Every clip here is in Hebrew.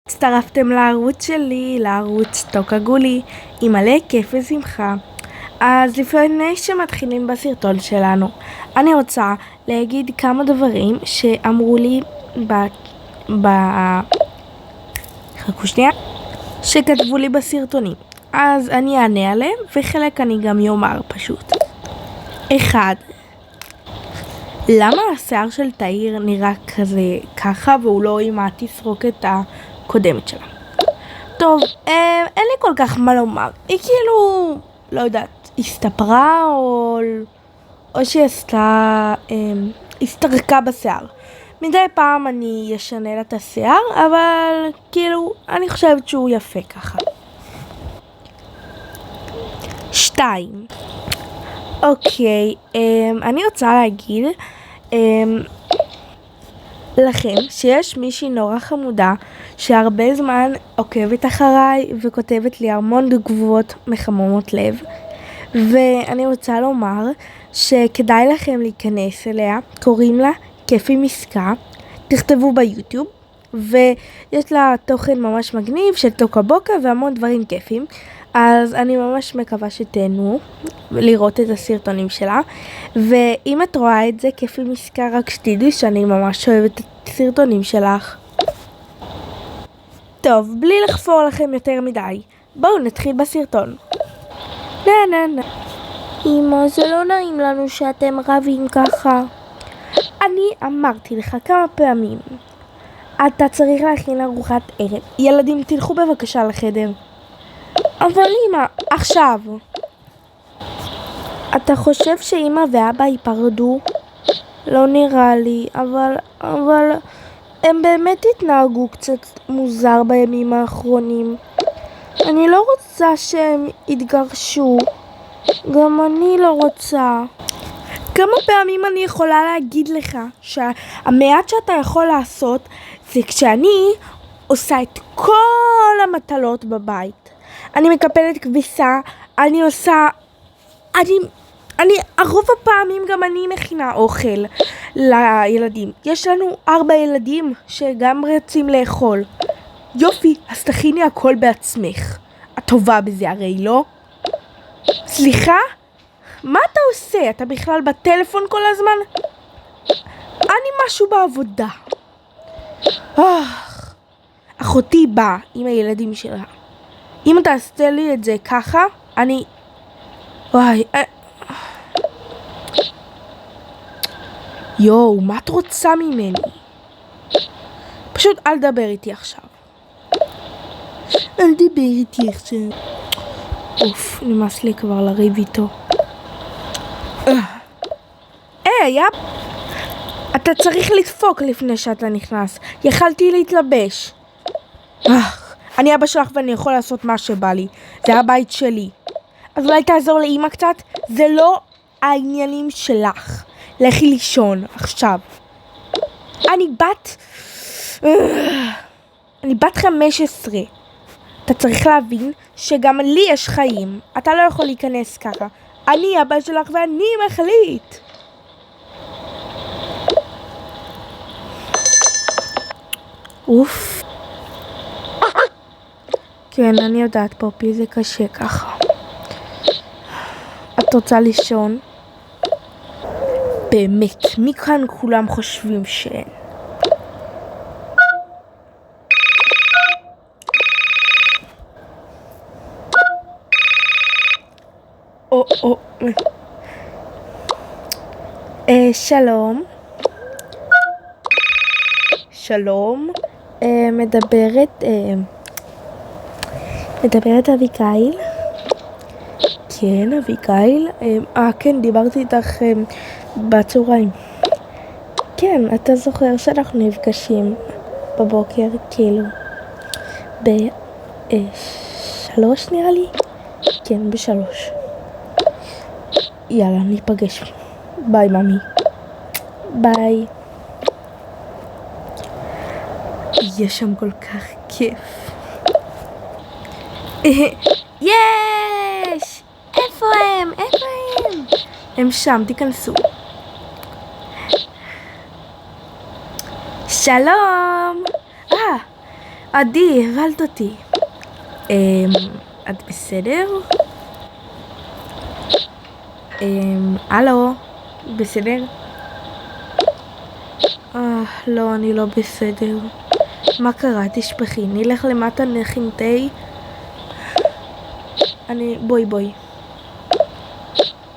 הצטרפתם לערוץ שלי, לערוץ טוקה גולי, עם מלא כיף ושמחה. אז לפני שמתחילים בסרטון שלנו, אני רוצה להגיד כמה דברים שאמרו לי חכו שנייה, שכתבו לי בסרטונים. אז אני אענה עליהם, וחלק אני גם יאמר פשוט. 1. למה השיער של תאיר נראה כזה ככה והוא לא עם התסרוקת הקודמת שלה? טוב, אין לי כל כך מה לומר. היא כאילו, לא יודעת, הסתפרה או שהיא עשתה, הסתרקה בשיער. מדי פעם אני אשנה לה את השיער, אבל כאילו, אני חושבת שהוא יפה ככה. 2. אוקיי, אני רוצה להגיד לכם שיש מישהי נורא חמודה שהרבה זמן עוקבת אחריי וכותבת לי המון תגובות מחממות לב, ואני רוצה לומר שכדאי לכם להיכנס אליה. קוראים לה כיף עם עסקה, תכתבו ביוטיוב, ויש לה תוכן ממש מגניב של טוקה בוקה והמון דברים כיפים. אז אני ממש מקווה שתהנו לראות את הסרטונים שלה, ואם את רואה את זה כיף עם עסקה, רק שתדעי שאני ממש אוהבת את הסרטונים שלך. טוב, בלי לחפור לכם יותר מדי, בואו נתחיל בסרטון. אמא, זה לא נעים לנו שאתם רבים ככה. אני אמרתי לך כמה פעמים, אתה צריך להכין ארוחת ערב. ילדים, תלכו בבקשה לחדר. אבל אמא, עכשיו. אתה חושב שאמא ואבא ייפרדו? לא נראה לי, אבל הם באמת התנהגו קצת מוזר בימים האחרונים. אני לא רוצה שהם יתגרשו. גם אני לא רוצה. כמה פעמים אני יכולה להגיד לך שהמעט שאתה יכול לעשות זה כשאני עושה את כל המטלות בבית. אני מקפלת כביסה, אני עושה, הרוב הפעמים גם אני מכינה אוכל לילדים. יש לנו 4 ילדים שגם רוצים לאכול. יופי, אז תכיני הכל בעצמך. את טובה בזה הרי, לא? סליחה? מה אתה עושה? אתה בכלל בטלפון כל הזמן? אני משהו בעבודה. אחותי באה עם הילדים שלה. אם אתה עשתה לי את זה ככה, יואו, מה את רוצה ממני? פשוט אל דבר איתי עכשיו. אל דבר איתי עכשיו. אוף, נמאס לי כבר לריב איתו. אתה צריך לדפוק לפני שאתה נכנס. יכלתי להתלבש. אני אבא שלך ואני יכול לעשות מה שבא לי. זה הבית שלי. אז אולי תעזור לאמא קצת? זה לא העניינים שלך. לכי לישון עכשיו. אני בת 15. אתה צריך להבין שגם לי יש חיים. אתה לא יכול להיכנס ככה. אני אבא שלך ואני מחליט. אוף. כן, אני יודעת פופי, זה קשה ככה. את רוצה לישון? באמת, מי כאן כולם חושבים שאין? שלום. שלום. מדברת אביגיל? כן, אביגיל. כן, דיברתי איתך בצהריים. כן, אתה זוכר שאנחנו נפגשים בבוקר, כאילו ב3 נראה לי? כן, ב3. יאללה, ניפגש. ביי, ממי. ביי. יש שם כל כך כיף. יש! איפה הם? הם שם, תיכנסו. שלום! עדי, הבלת אותי. את בסדר? הלו, בסדר? לא, אני לא בסדר. מה קרה? תשפחי, נלך למטה, נכין תה. בואי.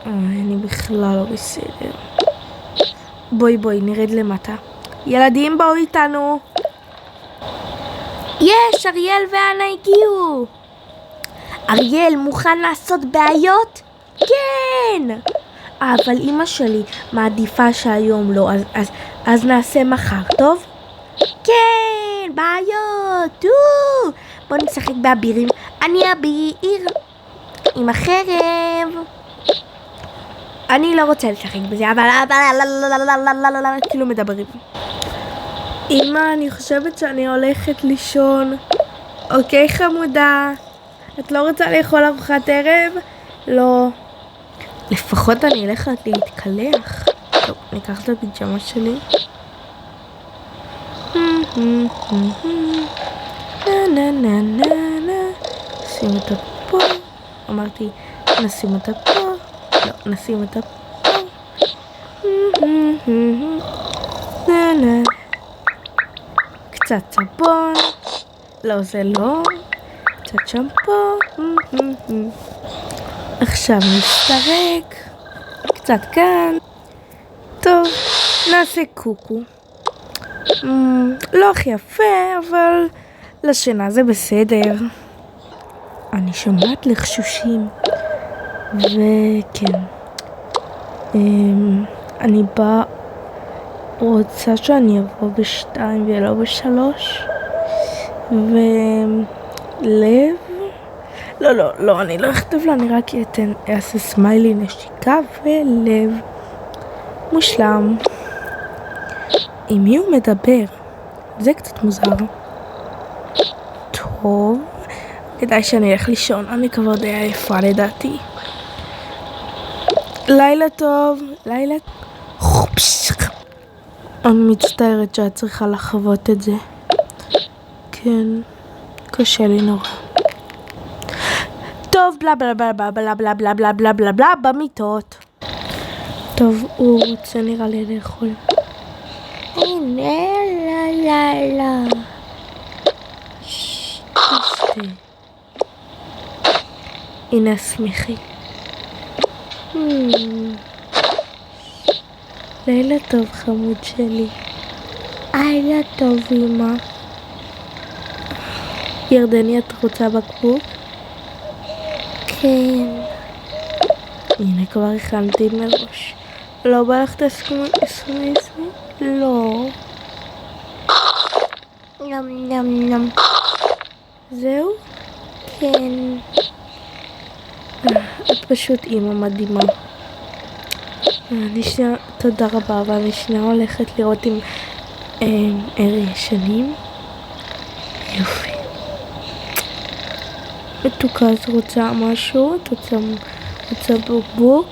אני בכלל לא בסדר. בואי, נרד למטה. ילדים, בואו איתנו. יש, אריאל ואנה הגיעו. אריאל, מוכן לעשות בעיות? כן! אבל אמא שלי מעדיפה שהיום לא, אז נעשה מחר, טוב? כן, בעיות! בואו נשחק באבירים. אני אביר עם החרב. אני לא רוצה לשחק בזה, אבל כאילו מדברים. אמא, אני חושבת שאני הולכת לישון. אוקיי, חמודה. את לא רוצה לאכול ארוחת ערב? לא. לפחות אני אלך להתקלח. טוב, ניקח את הפיג'מה שלי. נשים אותה פה. אמרתי, נשים אותה פה. לא, נשים אותה פה. קצת סבון. לא, זה לא. קצת שמפו. עכשיו נסתרק. קצת כאן. טוב, נעשה קוקו. לא הכי יפה, אבל לשינה זה בסדר. אני שומעת לחשושים. וכן. אני רוצה שאני אבוא ב2 ולא ב3. ולב? לא, אני לא אכתוב לה, אני רק אעשה סמיילי נשיקה ולב. מושלם. עם מי הוא מדבר? זה קצת מוזר. טוב, כדאי שאני אלך לישון, אני כבר די עייפה לדעתי. לילה טוב, לילה... אני מצטערת שאת צריכה לחוות את זה. כן, קשה לי נורא. טוב, בלה בלה בלה בלה בלה בלה בלה בלה בלה בלה בלה במיטות. טוב, הוא רוצה נראה לי לאכול. הנה, לא. תשתה. הנה שמחי. לילה טוב חמוד שלי. לילה טוב אמא. ירדני, את רוצה בקבוק? כן. הנה כבר הכנתי מראש. לא בא לך תסכמי? לא. נם. זהו? כן. את פשוט אימא מדהימה. אני שנייה, תודה רבה, אבל אני שנייה הולכת לראות אם ארי ישנים. יופי. מתוקה, את רוצה משהו? את רוצה בוקבוק?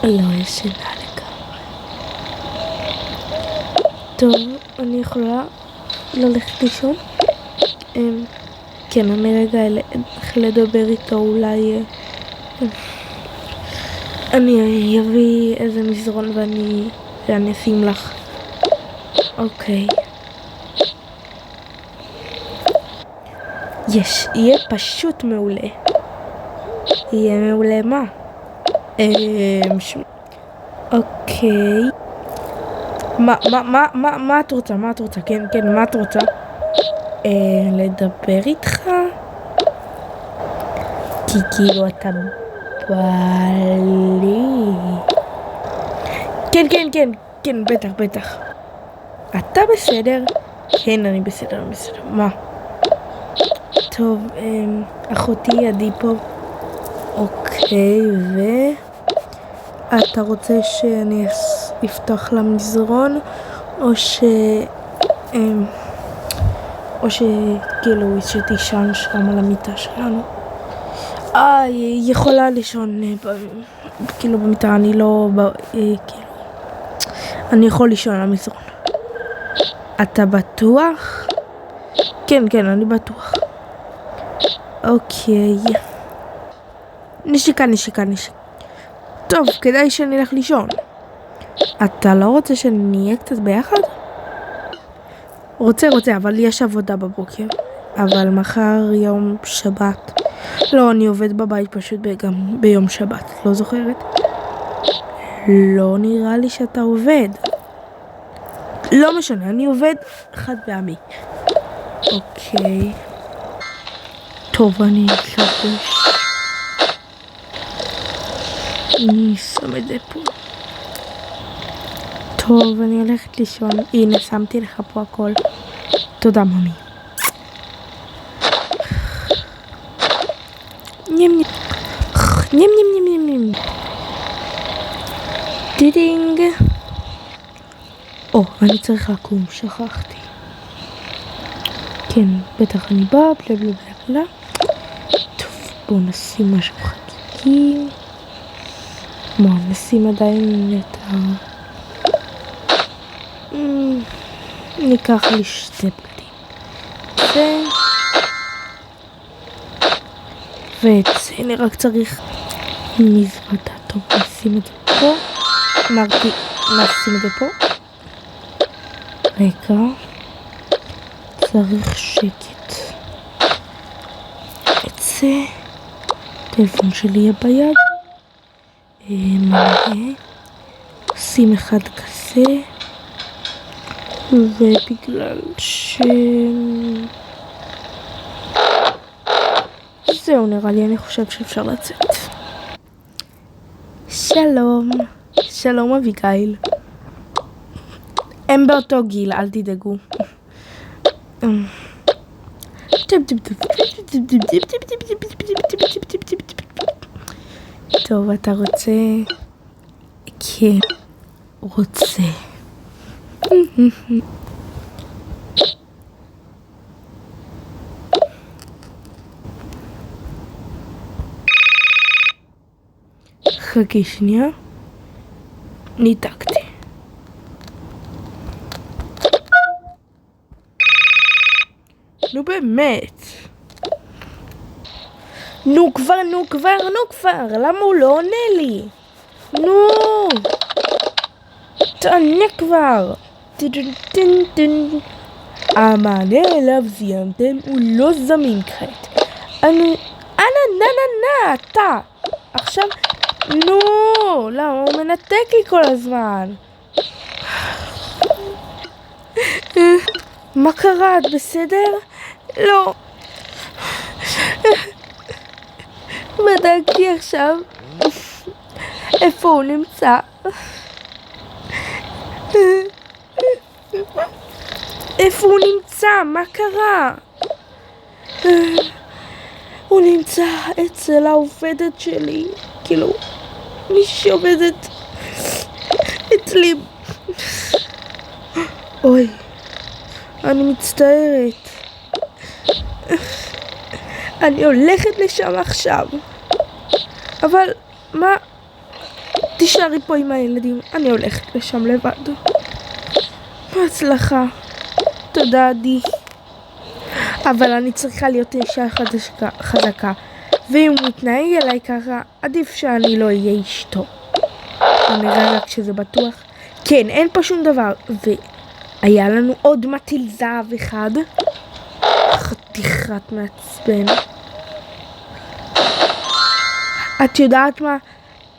לא, ישנה לגמרי. טוב, אני יכולה ללכת לישון? כן, אני רגע אלך לדבר איתו, אולי... אני אביא איזה מזרון ואני אשים לך. אוקיי. יהיה פשוט מעולה. יהיה מעולה מה? אוקיי. מה את רוצה? כן, מה את רוצה? לדבר איתך? כי כאילו אתה בא לי. כן, בטח. אתה בסדר? כן, אני בסדר. מה? טוב, אחותי עדי פה. אוקיי, אתה רוצה שאני אפתח למזרון או שכאילו שתישן שם על המיטה שלנו? היא יכולה לישון כאילו במיטה, אני לא כאילו אני יכול לישון על המזרון. אתה בטוח? כן, אני בטוח. אוקיי. נשיקה. טוב, כדאי שנלך לישון. אתה לא רוצה שנהיה קצת ביחד? רוצה, אבל יש עבודה בבוקר. אבל מחר יום שבת. לא, אני עובד בבית פשוט גם ביום שבת. לא זוכרת? לא נראה לי שאתה עובד. לא משנה, אני עובד חד פעמי. אוקיי. טוב, אני אתלבש. אני שם את זה פה. טוב, אני הולכת לישון. הנה, שמתי לך פה הכל. תודה, ממי. נים. דידינג. אני צריך לקום, שכחתי. כן, בטח אני באה, בלה. טוב, בואו נשים משהו חגיגי. נשים עדיין את ניקח לי שתי בגדים. ואת זה אני רק צריך מזוודה. טוב, נשים את זה פה. אמרתי, נשים את זה פה. רגע. צריך שקט. את זה. הטלפון שלי יהיה ביד. מלא. שים אחד כזה. ובגלל זהו, נראה לי, אני חושב שאפשר לצאת. שלום אביגיל. הם באותו גיל, אל תדאגו. טוב, אתה רוצה? כן, רוצה. חכי שנייה. ניתקתי. נו באמת. נו כבר, למה הוא לא עונה לי? נו, תענה כבר. המענה אליו זיינתם, הוא לא זמין כעת. אתה. עכשיו, נו, למה הוא מנתק לי כל הזמן? מה קרה? את בסדר? לא. בדקתי עכשיו איפה הוא נמצא. איפה הוא נמצא? מה קרה? הוא נמצא אצל העובדת שלי. כאילו, מי שעובדת אצלי. אוי, אני מצטערת. אני הולכת לשם עכשיו. אבל מה? תישארי פה עם הילדים. אני הולכת לשם לבד. בהצלחה. תודה, עדי. אבל אני צריכה להיות אישה חזקה. ואם הוא מתנהג אליי ככה, עדיף שאני לא אהיה אשתו. נראה רק שזה בטוח. כן, אין פה שום דבר. והיה לנו עוד מטיל זהב אחד. חתיכת מעצבן. את יודעת מה?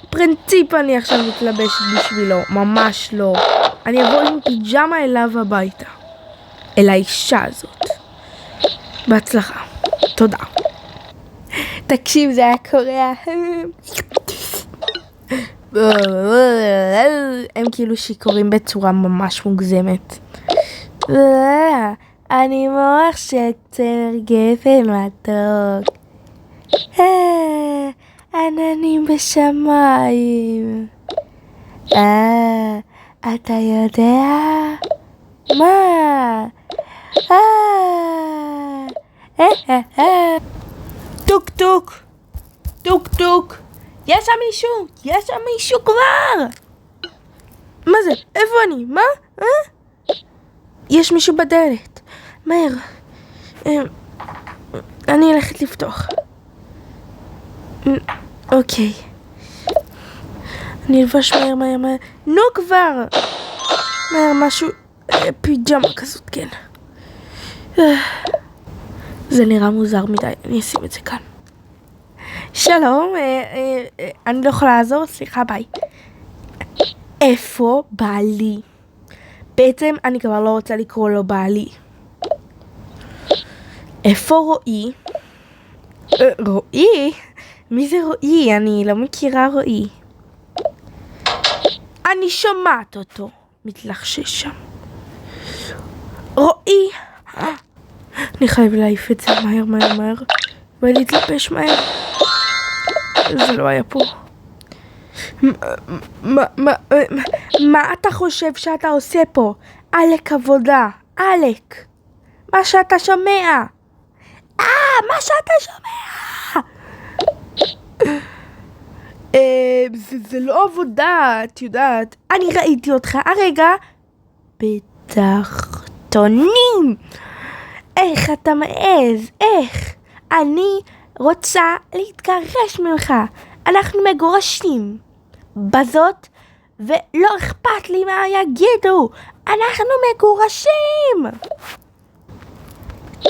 פרינציפ אני עכשיו מתלבשת בשבילו. ממש לא. אני אבוא עם פיג'מה אליו הביתה. אל האישה הזאת. בהצלחה. תודה. תקשיב, זה היה קורע. הם כאילו שיכורים בצורה ממש מוגזמת. אני מוח שקצר גפן מתוק. עננים בשמיים. אתה יודע? מה? טוק טוק. טוק טוק. יש שם מישהו כבר. מה זה? איפה אני? מה? יש מישהו בדלת. מהר. אני הולכת לפתוח. אוקיי. אני אלבש מהר. נו כבר! מהר משהו, פיג'מה כזאת, כן. זה נראה מוזר מדי, אני אשים את זה כאן. שלום, אני לא יכולה לעזור, סליחה, ביי. איפה בעלי? בעצם אני כבר לא רוצה לקרוא לו בעלי. איפה רועי? רועי? מי זה רועי? אני לא מכירה רועי. אני שומעת אותו מתלחשש שם. רועי! אני חייב להעיף את זה מהר ולהתלבש מהר. זה לא היה פה. מה אתה חושב שאתה עושה פה? עלק עבודה, עלק. מה שאתה שומע. מה שאתה שומע. זה לא עבודה, את יודעת. אני ראיתי אותך הרגע בתחתונים. איך אתה מעז? איך? אני רוצה להתגרש ממך. אנחנו מגורשים בזאת, ולא אכפת לי מה יגידו. אנחנו מגורשים.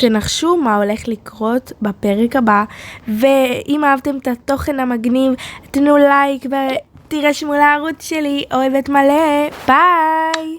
תנחשו מה הולך לקרות בפרק הבא, ואם אהבתם את התוכן המגניב, תנו לייק ותירשמו לערוץ שלי. אוהבת מלא. ביי.